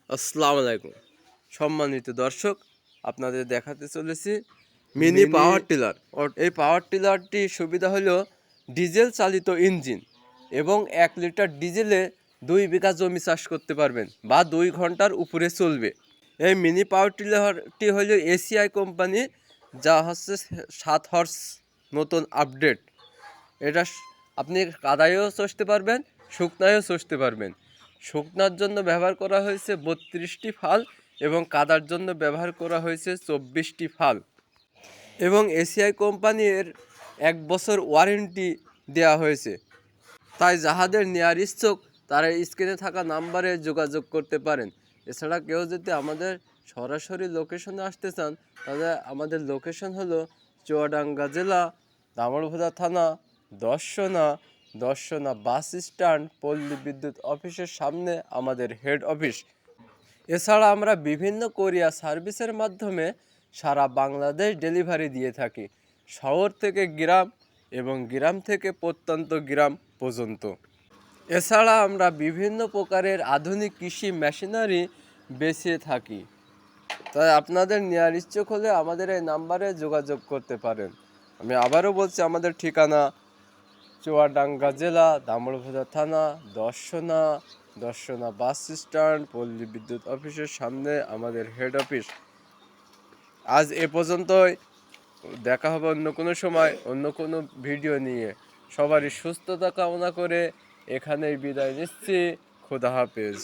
আসসালামু আলাইকুম সম্মানিত দর্শক, আপনাদের দেখাতে চলেছি মিনি পাওয়ার টিলার। এই পাওয়ার টিলারটি সুবিধা হলো ডিজেল চালিত ইঞ্জিন এবং 1 লিটার ডিজেলে 2 বিঘা জমি চাষ করতে পারবেন বা 2 ঘন্টার উপরে চলবে। এই মিনি পাওয়ার টিলারটি হলো এসিআই কোম্পানি, যা হচ্ছে 7 হর্স নতুন আপডেট। এটা আপনি কাদায়ও চষতে পারবেন, শুকনায়ও চষতে পারবেন। শুকনার জন্য ব্যবহার করা হয়েছে 32টি ফাল এবং কাদার জন্য ব্যবহার করা হয়েছে 24টি ফাল। এবং এসিআই কোম্পানির 1 বছর ওয়ারেন্টি দেওয়া হয়েছে। তাই যাহাদের নেওয়ার ইচ্ছুক তারা স্ক্রিনে থাকা নাম্বারে যোগাযোগ করতে পারেন। এছাড়া কেউ যদি আমাদের সরাসরি লোকেশনে আসতে চান, তাহলে আমাদের লোকেশন হলো চুয়াডাঙ্গা জেলা, দামোড়ভোদা থানা, দর্শনা বাস স্ট্যান্ড, পল্লী বিদ্যুৎ অফিসের সামনে আমাদের হেড অফিস। এছাড়া আমরা বিভিন্ন কোরিয়া সার্ভিসের মাধ্যমে সারা বাংলাদেশ ডেলিভারি দিয়ে থাকি, শহর থেকে গ্রাম এবং গ্রাম থেকে প্রত্যন্ত গ্রাম পর্যন্ত। এছাড়া আমরা বিভিন্ন প্রকারের আধুনিক কৃষি মেশিনারি বেচে থাকি। তাই আপনাদের নেওয়ার ইচ্ছুক হলে আমাদের এই নাম্বারে যোগাযোগ করতে পারেন। আমি আবারও বলছি, আমাদের ঠিকানা চুয়াডাঙ্গা জেলা, দামোড়ভোদা থানা, দর্শনা বাস স্ট্যান্ড, পল্লী বিদ্যুৎ অফিসের সামনে আমাদের হেড অফিস। আজ এ পর্যন্তই, দেখা হবে অন্য কোনো সময় অন্য কোনো ভিডিও নিয়ে। সবারই সুস্থতা কামনা করে এখানেই বিদায় নিচ্ছি। খোদা হাফেজ।